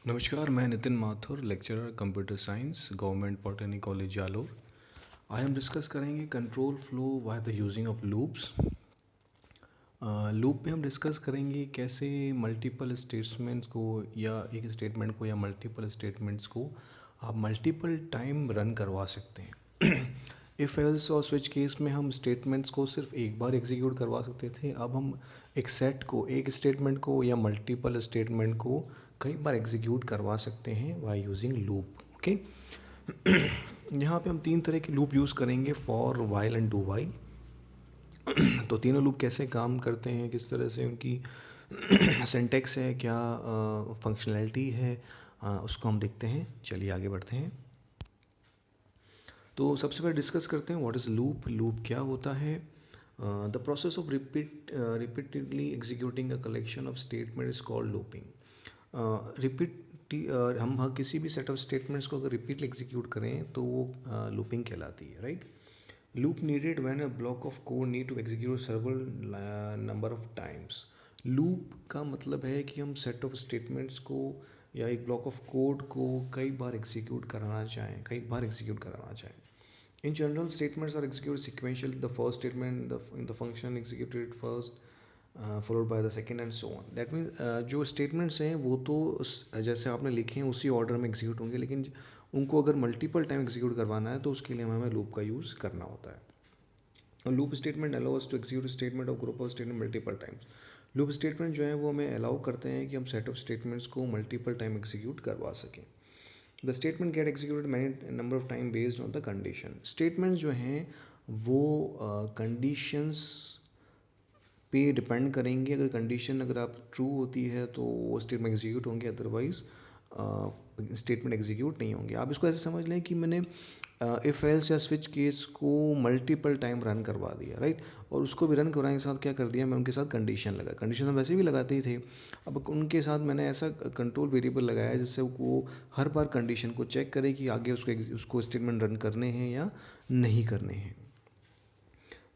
नमस्कार, मैं Nitin Mathur, lecturer computer science, government polytechnic college Jalore. आज हम डिस्कस करेंगे control flow by the using of loops. Loop में हम डिस्कस करेंगे कैसे मल्टीपल स्टेटमेंट्स को या एक स्टेटमेंट को या मल्टीपल स्टेटमेंट्स को आप मल्टीपल टाइम रन करवा सकते हैं। इफ़ एल्स और स्विच केस में हम स्टेटमेंट्स को सिर्फ एक बार एग्जीक्यूट करवा सकते थे, अब हम एक सेट को, एक स्टेटमेंट को या मल्टीपल स्टेटमेंट को कई बार एग्जीक्यूट करवा सकते हैं बाय यूजिंग लूप। ओके, यहाँ पे हम तीन तरह के लूप यूज़ करेंगे, for, while and do while. तो तीनों लूप कैसे काम करते हैं, किस तरह से उनकी सिंटैक्स है, क्या फंक्शनैलिटी है, उसको हम देखते हैं। चलिए आगे बढ़ते हैं। तो सबसे पहले डिस्कस करते हैं व्हाट इज़ लूप। लूप क्या होता है? The process of repeatedly executing a collection of statement is called looping. हम किसी भी सेट ऑफ स्टेटमेंट्स को अगर रिपीटली एग्जीक्यूट करें तो वो लूपिंग कहलाती है, right. Loop needed when a block of code need to execute several number of times. Loop का मतलब है कि हम सेट ऑफ स्टेटमेंट्स को या एक ब्लॉक ऑफ कोड को कई बार एग्जीक्यूट कराना चाहें। In general, statements are executed sequentially. The first statement in the function executed first, followed by the second and so on. That means जो statements हैं वो तो जैसे आपने लिखे हैं उसी ऑर्डर में एग्जीक्यूट होंगे, लेकिन उनको अगर मल्टीपल टाइम एग्जीक्यूट करवाना है तो उसके लिए हमें लूप का यूज़ करना होता है। Loop statement allow us to execute statement of group of statement multiple times. Loop statement जो है वो हमें अलाउ करते हैं कि हम सेट ऑफ स्टेटमेंट्स को मल्टीपल टाइम एग्जीक्यूट करवा सकें। The statement get executed many number of time based on the condition. Statements जो हैं वो कंडीशंस पे डिपेंड करेंगे। अगर आप ट्रू होती है तो वो स्टेटमेंट एग्जीक्यूट होंगे, अदरवाइज स्टेटमेंट एग्जीक्यूट नहीं होंगे। आप इसको ऐसे समझ लें कि मैंने इफ़ एल्स या स्विच केस को मल्टीपल टाइम रन करवा दिया, राइट। और उसको भी रन करवाने के साथ क्या कर दिया, मैं उनके साथ कंडीशन लगा। कंडीशन हम वैसे भी लगाते ही थे, अब उनके साथ मैंने ऐसा कंट्रोल वेरिएबल लगाया जिससे वो हर बार कंडीशन को चेक करे कि आगे उसको स्टेटमेंट रन करने हैं या नहीं करने हैं।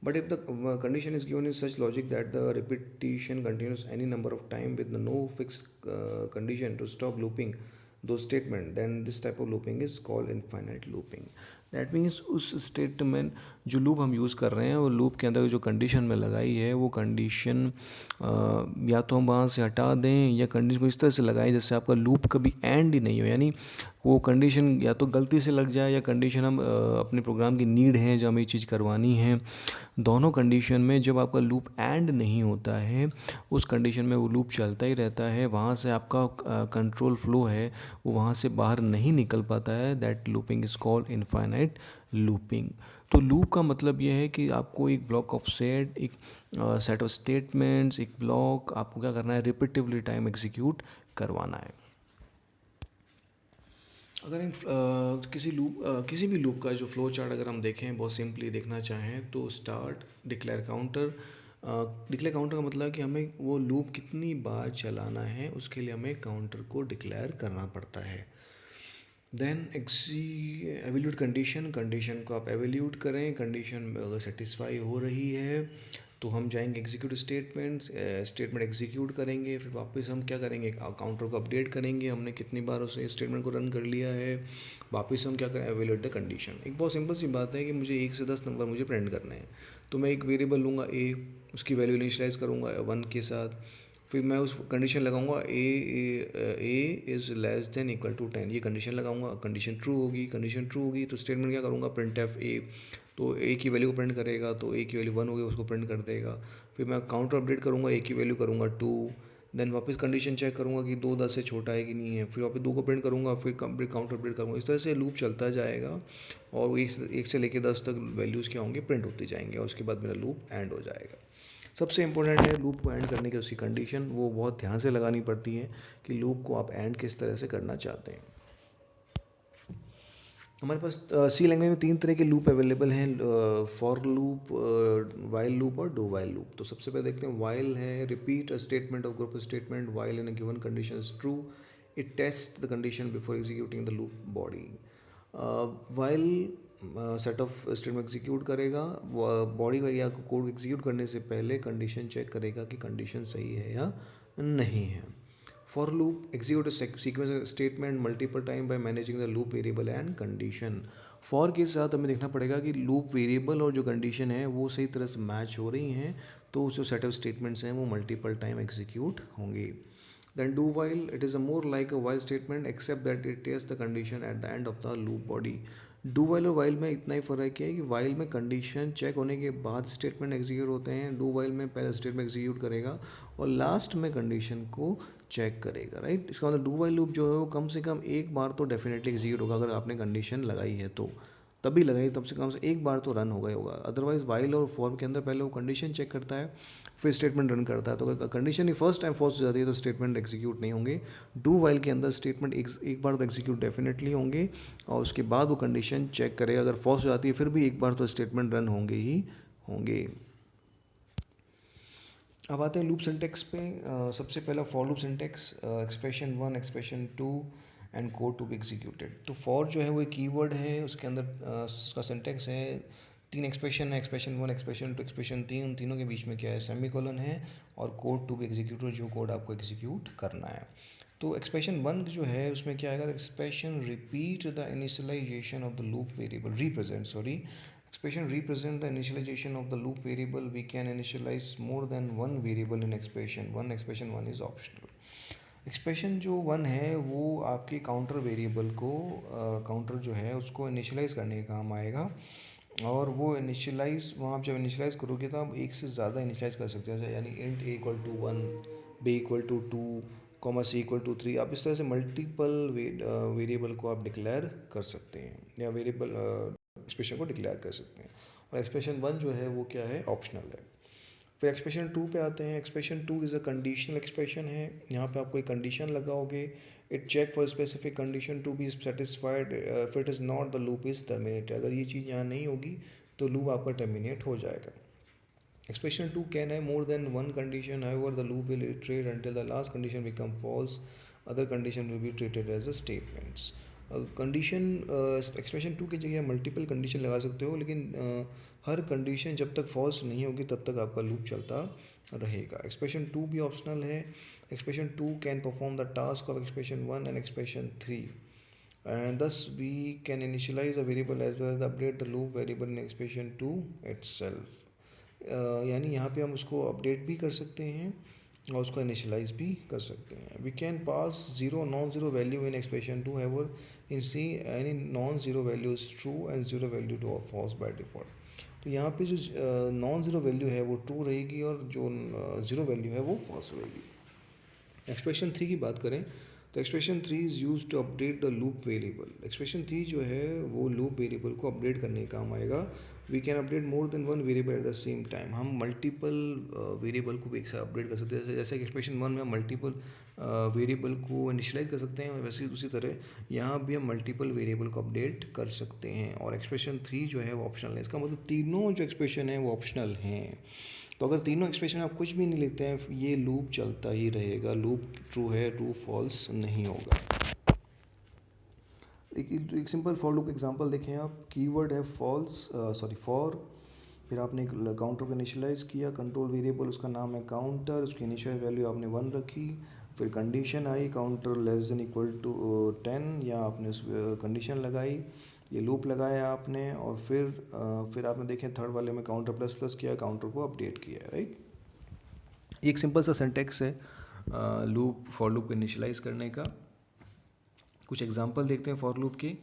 But if the condition is given in such logic that the repetition continues any number of time with no fixed condition to stop looping those statement, then this type of looping is called infinite looping. That means उस statement जो loop हम use कर रहे हैं वो loop के अंदर जो कंडीशन में लगाई है वो कंडीशन या तो हम वहाँ से हटा दें या कंडीशन को इस तरह से लगाएं जिससे आपका लूप कभी एंड ही नहीं हो। यानी वो कंडीशन या तो गलती से लग जाए या कंडीशन हम अपने प्रोग्राम की नीड है जो हमें ये चीज़ करवानी है। दोनों कंडीशन में जब आपका लूप एंड नहीं होता है उस कंडीशन में वो लूप चलता ही रहता है, वहाँ से आपका कंट्रोल फ्लो है वो वहाँ से बाहर नहीं निकल पाता है। That looping is called infinite looping. तो लूप का मतलब ये है कि आपको एक ब्लॉक ऑफ सेट, एक सेट ऑफ स्टेटमेंट्स, एक ब्लॉक आपको क्या करना है, रिपीटिवली टाइम एग्जीक्यूट करवाना है। अगर हम किसी भी लूप का जो फ्लो चार्ट अगर हम देखें, बहुत सिंपली देखना चाहें तो start, declare counter. Declare counter का मतलब है कि हमें वो लूप कितनी बार चलाना है उसके लिए हमें काउंटर को डिक्लेयर करना पड़ता है। देन एवल्यूट कंडीशन, कंडीशन को आप एवल्यूट करें। कंडीशन अगर सेटिस्फाई हो रही है तो हम जाएंगे एग्जीक्यूट स्टेटमेंट एग्जीक्यूट करेंगे। फिर वापस हम क्या करेंगे, काउंटर को अपडेट करेंगे, हमने कितनी बार उसे स्टेटमेंट को रन कर लिया है। वापस हम क्या करें, एवल्यूट द कंडीशन। एक बहुत सिंपल सी बात है कि मुझे 1 से 10 नंबर मुझे प्रिंट करने हैं, तो मैं एक वेरिएबल लूँगा ए, उसकी वैल्यू इनिशियलाइज करूँगा 1 के साथ। फिर मैं उस कंडीशन लगाऊंगा A is less than equal to 10, ये कंडीशन लगाऊंगा। कंडीशन ट्रू होगी तो स्टेटमेंट क्या करूँगा, प्रिंट एफ ए। तो ए की वैल्यू को प्रिंट करेगा, तो ए की वैल्यू 1 होगी उसको प्रिंट कर देगा। फिर मैं काउंटर अपडेट करूँगा, ए की वैल्यू करूँगा 2। देन वापस कंडीशन चेक करूँगा कि 2 10 से छोटा है कि नहीं है, फिर वापस 2 को प्रिंट करूँगा, फिर काउंटर अपडेट करूँगा। इस तरह से लूप चलता जाएगा और 1 से लेकर 10 तक वैल्यूज़ क्या होंगे, प्रिंट होते जाएंगे और उसके बाद मेरा लूप एंड हो जाएगा। सबसे इंपॉर्टेंट है लूप को एंड करने की उसकी कंडीशन, वो बहुत ध्यान से लगानी पड़ती है कि लूप को आप एंड किस तरह से करना चाहते हैं। हमारे पास सी लैंग्वेज में 3 तरह के लूप अवेलेबल हैं, फॉर लूप, वाइल लूप और डू वाइल लूप। तो सबसे पहले देखते हैं वाइल है, repeat a statement of group statement while in a given condition is true, it taste the condition before executing the loop body. While set of statement execute करेगा, body का या code execute करने से पहले condition check करेगा कि condition सही है या नहीं है। For loop, execute a sequence statement multiple time by managing the loop variable and condition. For के साथ हमें देखना पड़ेगा कि loop variable और जो condition है वो सही तरह से match हो रही हैं, तो जो set of statements हैं वो multiple time execute होंगे. Then do while, it is a more like a while statement except that it tests the condition at the end of the loop body. Do while और while में इतना ही फ़र्क है कि while में condition check होने के बाद स्टेटमेंट एग्जीक्यूट होते हैं, डू वाइल में पहले स्टेटमेंट एग्जीक्यूट करेगा और लास्ट में कंडीशन को चेक करेगा, राइट. इसका मतलब डू वाइल लूप जो है वो कम से कम एक बार तो डेफिनेटली एग्जीक्यूट होगा अगर आपने कंडीशन लगाई है तो, तभी लगाई, तब से कम से एक बार तो रन हो गया होगा. अदरवाइज वाइल और फॉर के अंदर पहले वो कंडीशन चेक करता है फिर स्टेटमेंट रन करता है, तो अगर कंडीशन ही फर्स्ट टाइम फॉल्स हो जाती है तो स्टेटमेंट एग्जीक्यूट नहीं होंगे. डू वाइल के अंदर स्टेटमेंट एक बार तो एग्जीक्यूट डेफिनेटली होंगे और उसके बाद वो कंडीशन चेक करेगा, अगर फॉल्स हो जाती है फिर भी एक बार तो स्टेटमेंट रन होंगे ही होंगे. अब आते हैं लूप सिंटेक्स पे. सबसे पहला for loop syntax, expression 1, expression 2 and code to be executed. तो फॉर जो है वो एक कीवर्ड है, उसके अंदर उसका सिंटेक्स है, 3 एक्सप्रेशन है, एक्सप्रेशन 1, एक्सप्रेशन 2, एक्सप्रेशन 3. उन तीनों के बीच में क्या है, सेमीकोलन है, और कोड टू बी एग्जीक्यूटेड, जो कोड आपको एग्जीक्यूट करना है. तो एक्सप्रेशन 1 जो है उसमें क्या आएगा, expression repeat the initialisation of the loop variable, represent sorry, expression represent the initialization of the loop variable. We can initialize more than one variable in expression 1. expression 1 is optional. Expression जो 1 है वो आपके counter variable को counter जो है उसको initialise करने का काम आएगा, और वो इनिशियलाइज़ वहाँ आप जब इनिशियलाइज़ करोगे तो आप एक से ज़्यादा इनिशियलाइज़ कर सकते हैं, यानी int A equal to 1, B equal to 2, comma C equal to 3. आप इस तरह से मल्टीपल वेरिएबल को आप डिक्लेयर कर सकते हैं, या वेरिएबल एक्सप्रेशन को डिक्लेयर कर सकते हैं. और एक्सप्रेशन 1 जो है वो क्या है, ऑप्शनल है. फिर एक्सप्रेशन 2 पे आते हैं. Expression 2 is a conditional expression है. यहाँ पे आप कोई कंडीशन लगाओगे, it check for specific condition to be satisfied, if it is not the loop is terminated. अगर ये चीज़ यहाँ नहीं होगी तो लूप आपका टर्मिनेट हो जाएगा. एक्सप्रेशन 2 कैन है मोर than one condition, however the loop will iterate until the last condition become false. Other condition will be treated as a statements. Condition expression 2 की जगह मल्टीपल कंडीशन लगा सकते हो, लेकिन हर कंडीशन जब तक फॉल्स नहीं होगी तब तक आपका लूप चलता रहेगा. एक्सप्रेशन 2 भी ऑप्शनल है. Expression 2 can perform the task of expression 1 and expression 3, and thus we can initialize a variable as well as update the loop variable in expression 2 itself. यानी यहाँ पे हम उसको अपडेट भी कर सकते हैं और उसको इनिशियलाइज भी कर सकते हैं. We can pass zero non zero value in expression 2, however in C any non zero value is true and zero value to false by default. तो यहाँ पे जो नॉन ज़ीरो वैल्यू है वो ट्रू रहेगी और जो ज़ीरो वैल्यू है वो फॉल्स रहेगी. एक्सप्रेशन 3 की बात करें तो expression 3 is use to update the loop variable. Expression 3 जो है वो लूप वेरिएबल को अपडेट करने का काम आएगा. We can update more than one variable at the same time. हम मल्टीपल वेरिएबल को भी एक साथ अपडेट कर सकते हैं. जैसे एक्सप्रेशन 1 में हम मल्टीपल वेरिएबल को इनिशियलाइज कर सकते हैं, वैसे उसी तरह यहाँ भी हम मल्टीपल वेरिएबल को अपडेट कर सकते हैं. और एक्सप्रेशन 3 जो है वो ऑप्शनल है. इसका मतलब तीनों जो एक्सप्रेशन है वो ऑप्शनल हैं. तो अगर तीनों एक्सप्रेशन आप कुछ भी नहीं लिखते हैं, ये लूप चलता ही रहेगा. लूप ट्रू है, ट्रू फॉल्स नहीं होगा. एक सिंपल फॉर लूप एग्जांपल देखें आप. कीवर्ड है फॉल्स फॉर, फिर आपने एक काउंटर को इनिशियलाइज़ किया, कंट्रोल वेरिएबल उसका नाम है काउंटर, उसकी इनिशियल वैल्यू आपने 1 रखी. फिर condition i counter less than equal to 10, या आपने कंडीशन लगाई, ये लूप लगाया आपने, और फिर आपने देखें थर्ड वाले में काउंटर प्लस प्लस किया, काउंटर को अपडेट किया है, राइट. एक सिंपल सा सिंटेक्स है लूप फॉर लूप को इनिशियलाइज़ करने का. कुछ एग्जांपल देखते हैं फॉर लूप के.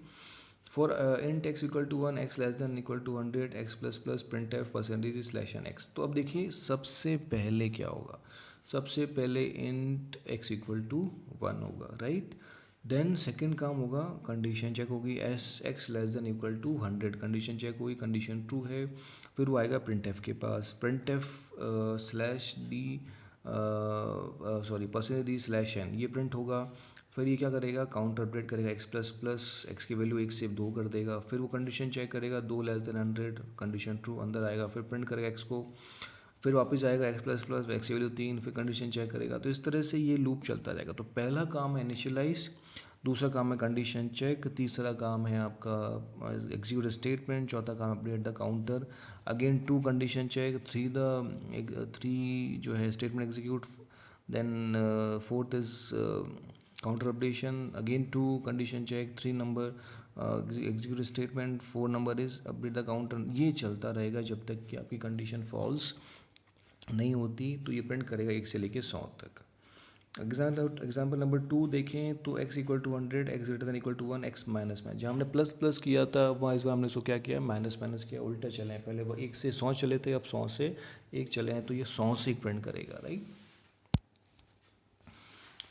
For int x equal to 1, x less than equal to 100, x plus plus print f percentage slash n x. तो अब देखिए सबसे पहले क्या होगा, सबसे पहले इंट एक्स इक्वल टू 1 होगा, राइट. देन सेकंड काम होगा, कंडीशन चेक होगी, as x less than equal to 100, condition check होगी, कंडीशन ट्रू है. फिर वो आएगा प्रिंट एफ के पास, print F slash D percentage D slash N, ये प्रिंट होगा. फिर ये क्या करेगा, काउंटर अपडेट करेगा, एक्स प्लस प्लस एक्स की वैल्यू 1 से 2 कर देगा. फिर वो कंडीशन चेक करेगा, 2 लेस देन 100, कंडीशन ट्रू, अंदर आएगा. फिर प्रिंट करेगा एक्स को, फिर वापस आएगा एक्स प्लस प्लस एक्स की वैल्यू 3, फिर कंडीशन चेक करेगा. तो इस तरह से ये लूप चलता जाएगा. तो पहला काम है इनिशियलाइज, दूसरा काम है कंडीशन चेक, तीसरा काम है आपका एग्जीक्यूट स्टेटमेंट, चौथा काम update the counter, again 2 condition check, 3 जो है statement execute, Then fourth is counter updation, again true, condition check, 3 number execute statement, 4 number is update the counter. ये चलता रहेगा जब तक कि आपकी कंडीशन फॉल्स नहीं होती, तो ये प्रिंट करेगा 1 से लेके 100 तक. एग्जाम्पल नंबर 2 देखें तो x equal to 100, x greater than equal to 1, x minus में जहाँ हमने प्लस प्लस किया था वहाँ इस बार हमने इसको क्या किया, माइनस माइनस किया, उल्टा चले हैं. पहले वो 1 से 100 चले थे, अब 100 से 1 चले हैं, तो ये 100 से 1 प्रिंट करेगा, राइट.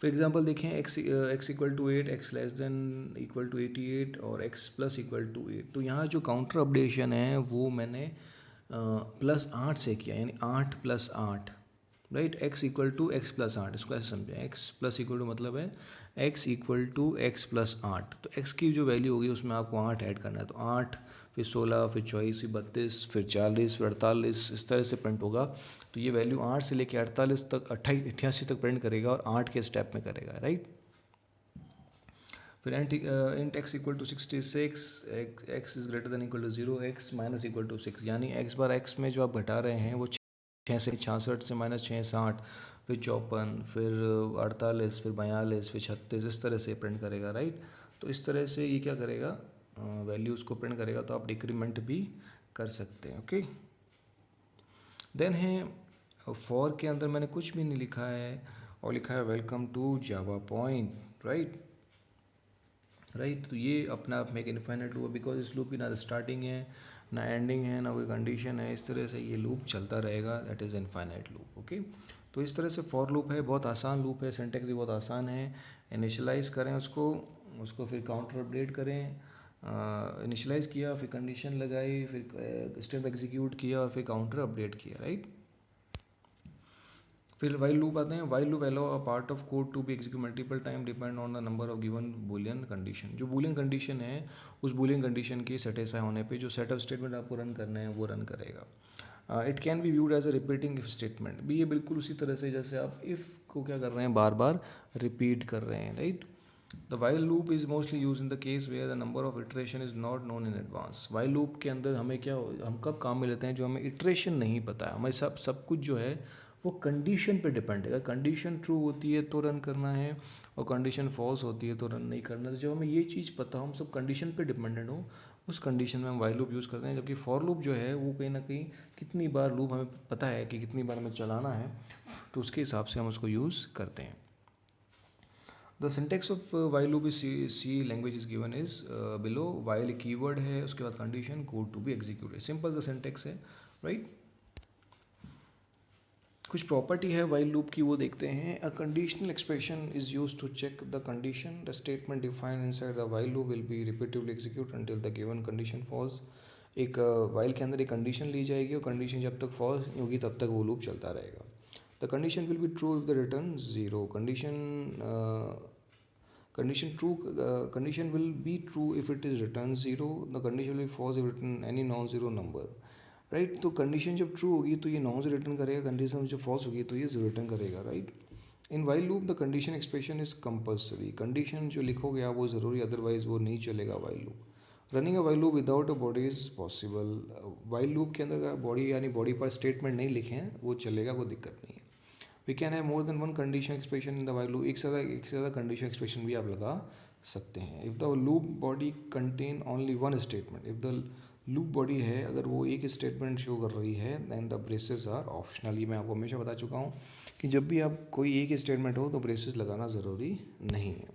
फॉर एग्जाम्पल देखें x equal to 8, x less than equal to 88 और x प्लस इक्वल टू 8. तो यहाँ जो काउंटर अपडेशन है वो मैंने प्लस 8 से किया, यानी 8 plus 8, right. x equal to x plus 8, इसको ऐसे समझें. x प्लस इक्वल टू मतलब है x equal to x plus 8. तो x की जो वैल्यू होगी उसमें आपको 8 ऐड करना है. तो 8 फिर 16 फिर 24 फिर 32 फिर 40 फिर 48, इस तरह से प्रिंट होगा. तो ये वैल्यू 8 से लेकर 48 तक 88 तक प्रिंट करेगा और 8 के स्टेप में करेगा, राइट. फिर int x equal to 66, x is greater than equal to 0, x minus equal to 6, यानी x बार x में जो आप घटा रहे हैं वो 6 से 66 से माइनस 6 60 फिर 54 फिर 48 फिर 42 फिर 36, इस तरह से प्रिंट करेगा, राइट. तो इस तरह से ये क्या करेगा, वैल्यूज़ को प्रिंट करेगा. तो आप डिक्रीमेंट भी कर सकते हैं, ओके. देन है फॉर के अंदर मैंने कुछ भी नहीं लिखा है और लिखा है welcome to Java point, right. तो ये अपना आप में एक इनफाइनाइट लूप है, बिकॉज इस लूप की ना स्टार्टिंग है ना एंडिंग है ना कोई कंडीशन है. इस तरह से ये लूप चलता रहेगा, that is infinite loop, okay. तो इस तरह से फॉर लूप है, बहुत आसान लूप है, सिंटैक्स भी बहुत आसान है. इनिशियलाइज़ करें उसको फिर काउंटर अपडेट करें. इनिशियलाइज़ किया, फिर कंडीशन लगाई, फिर स्टेप एग्जीक्यूट किया और फिर काउंटर अपडेट किया, राइट. फिर वाइल लूप आते हैं. While loop allow a part of code to be execute multiple time depend on the number of given Boolean condition. जो बूलियन कंडीशन है उस बूलियन कंडीशन के सेटिस्फाई होने पे जो सेटअप स्टेटमेंट आपको रन करना है वो रन करेगा. It can be viewed as a repeating if statement. भी ये बिल्कुल उसी तरह से जैसे आप इफ़ को क्या कर रहे हैं, बार बार रिपीट कर रहे हैं, right. The while loop is mostly use in the case where the number of iteration is not known in advance. While loop के अंदर हमें हम कब काम में लेते हैं, जो हमें इटरेशन नहीं पता है. हमें सब कुछ जो है वो कंडीशन पे डिपेंड है. अगर कंडीशन ट्रू होती है तो रन करना है और कंडीशन फॉल्स होती है तो रन नहीं करना. तो जब हमें ये चीज़ पता हो, हम सब कंडीशन पे डिपेंडेंट हो, उस कंडीशन में हम वाइल लूप यूज़ करते हैं. जबकि फॉर लूप जो है वो कहीं ना कहीं कितनी बार लूप हमें पता है कि कितनी बार हमें चलाना है, तो उसके हिसाब से हम उसको यूज़ करते हैं. The syntax of while loop is C language is given is below. While keyword है, उसके बाद condition, code to be executed. Simple the syntax है, राइट. कुछ प्रॉपर्टी है वाइल लूप की, वो देखते हैं. A conditional expression is use to check the condition. The statement defined inside the while loop will be repetitively execute until the given condition false. एक while के अंदर एक कंडीशन ली जाएगी और कंडीशन जब तक फॉल्स नहीं होगी तब तक वो लूप चलता रहेगा. The condition will be true if the return zero. Condition will be true if it is returned 0. The condition will be false if written any non-zero number, right. तो कंडीशन जब true होगी तो ये non से return करेगा, condition जब false होगी तो ये जीरो रिटर्न करेगा, right. In while loop the condition expression is compulsory. Condition जो लिखोगे आप वो ज़रूरी, अदरवाइज वो नहीं चलेगा while loop. Running a while loop without a body is possible. While loop के अंदर बॉडी यानी बॉडी पर स्टेटमेंट नहीं लिखे हैं वो चलेगा, कोई दिक्कत नहीं है. We can have more than one condition expression in the while loop. एक से ज़्यादा कंडीशन एक्सप्रेशन भी आप लगा सकते हैं. If the loop body contain only one statement. If the loop body है अगर वो एक स्टेटमेंट शो कर रही है then the braces are optional. ये मैं आपको हमेशा बता चुका हूँ कि जब भी आप कोई एक स्टेटमेंट हो तो ब्रेसेस लगाना ज़रूरी नहीं है.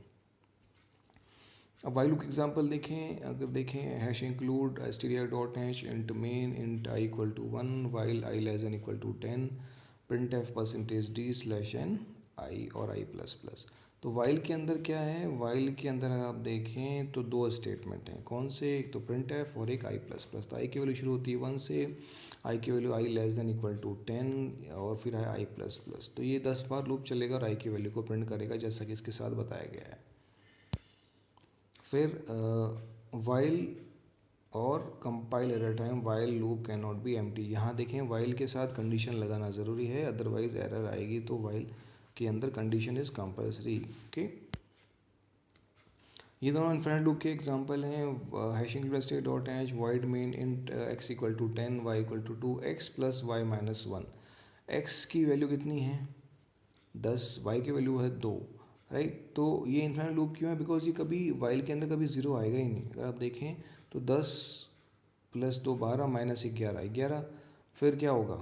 अब वाइल लूप एग्जांपल देखें. अगर देखें hash include str.h int main int i equal to 1 while i less than equal to 10 print f %d/n i और i प्लस प्लस. तो वाइल के अंदर क्या है, वाइल के अंदर अगर आप देखें तो दो स्टेटमेंट हैं. कौन से, एक तो प्रिंट एफ और एक आई प्लस प्लस. तो आई की वैल्यू शुरू होती है 1 से, आई की value i less than equal to 10 और फिर है आई प्लस प्लस. तो ये 10 बार लूप चलेगा और आई की वैल्यू को प्रिंट करेगा जैसा कि इसके साथ बताया गया है. फिर वाइल और compile error time while loop can not be empty. यहाँ देखें वाइल के साथ कंडीशन लगाना ज़रूरी है, अदरवाइज एरर आएगी. तो वाइल के अंदर कंडीशन इज़ कंपल्सरी, ओके. ये दोनों इनफिनिट लूप के एग्जांपल हैं. Hashing plus dot hash void main int x equal to 10 y equal to 2 x plus y minus 1. X की वैल्यू कितनी है, 10, y की वैल्यू है 2, राइट। तो ये इन्फाइनाइट लूप क्यों है? बिकॉज ये कभी वाइल के अंदर कभी ज़ीरो आएगा ही नहीं। अगर आप देखें तो 10 + 2 12 - 11 11, फिर क्या होगा?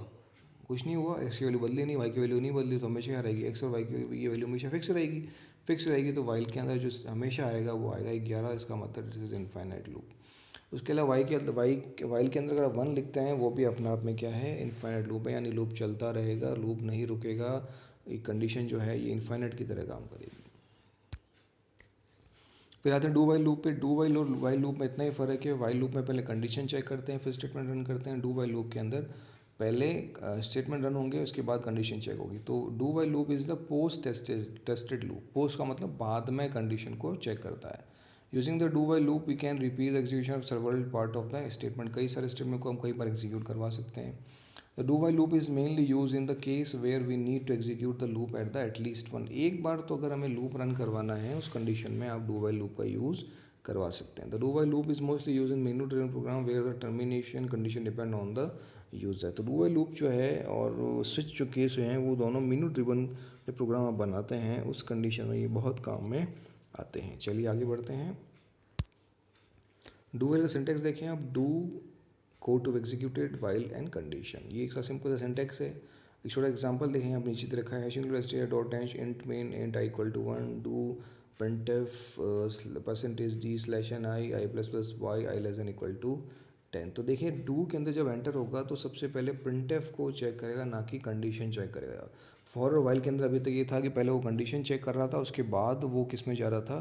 कुछ नहीं हुआ, एक्स की वैल्यू बदली नहीं, वाई की वैल्यू नहीं बदली, तो हमेशा क्या रहेगी? एक्स और वाई की ये वैल्यू हमेशा फिक्स रहेगी। फिक्स रहेगी तो वाइल के अंदर जो हमेशा आएगा वो आएगा 11। इसका मतलब दिस इज इनफाइनाइट लूप। उसके अलावा वाइल के अंदर अगर 1 लिखते हैं वो भी अपने आप में क्या है? इनफाइनाइट लूप है, यानी लूप चलता रहेगा, लूप नहीं रुकेगा। ये कंडीशन जो है ये इनफाइनाइट की तरह काम करेगी। फिर आते हैं डू वाइल लूप पे। डू वाइल और वाइल लूप में इतना ही फ़र्क है, वाइल लूप में पहले कंडीशन चेक करते हैं फिर स्टेटमेंट रन करते हैं। डू वाइल लूप के अंदर पहले स्टेटमेंट रन होंगे, उसके बाद कंडीशन चेक होगी। तो do while loop is the post tested loop. Post का मतलब बाद में कंडीशन को चेक करता है। Using the do while loop we can repeat execution of several part of the statement. कई सारे स्टेटमेंट को हम कई बार एग्जीक्यूट करवा सकते हैं। The do while loop is mainly use in the case where we need to execute the loop at the at least one. एक बार तो अगर हमें लूप रन करवाना है उस कंडीशन में आप डू वाइल लूप का यूज़ करवा सकते हैं। The do while loop is mostly use in menu driven program where the termination condition depend on the user. तो डू वाइल लूप जो है और स्विच जो केस हैं वो दोनों मेनू ड्रिवन जो प्रोग्राम आप बनाते हैं उस कंडीशन में ये बहुत काम में आते हैं। चलिए आगे बढ़ते हैं। डू वाइल का सिंटेक्स देखें आप। Do code to executed while and condition, ये एक सा सिंपल सा सिंटेक्स है। एक छोटा एग्जांपल देखें आप, नीचे रखा है $str.h int i = 1 do printf %d/ni i ++ y i <= 10। तो देखिए डू के अंदर जब एंटर होगा तो सबसे पहले printf को चेक करेगा, ना कि कंडीशन चेक करेगा। फॉर और वाइल के अंदर अभी तक ये था कि पहले वो कंडीशन चेक कर रहा था, उसके बाद वो किस में जा रहा था?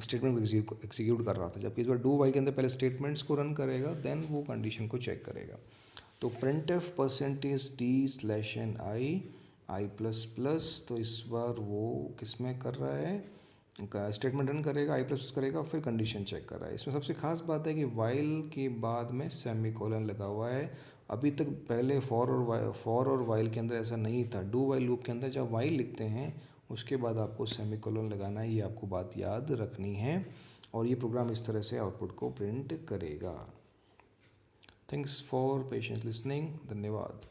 स्टेटमेंट को एग्जीक्यूट कर रहा था। जबकि इस बार डू वाइल के अंदर पहले स्टेटमेंट्स को रन करेगा, देन वो कंडीशन को चेक करेगा। तो printf %d/ni i++, तो इस बार वो किस में कर रहा है? स्टेटमेंट रन करेगा, i++ करेगा, फिर कंडीशन चेक कर रहा है। इसमें सबसे खास बात है कि वाइल के बाद में सेमीकोलन लगा हुआ है। अभी तक पहले फॉर और वाइल के अंदर ऐसा नहीं था। डू वाइल लूप के अंदर जब वाइल लिखते हैं उसके बाद आपको सेमीकोलन लगाना है, ये आपको बात याद रखनी है। और ये प्रोग्राम इस तरह से आउटपुट को प्रिंट करेगा। Thanks for patient listening. धन्यवाद।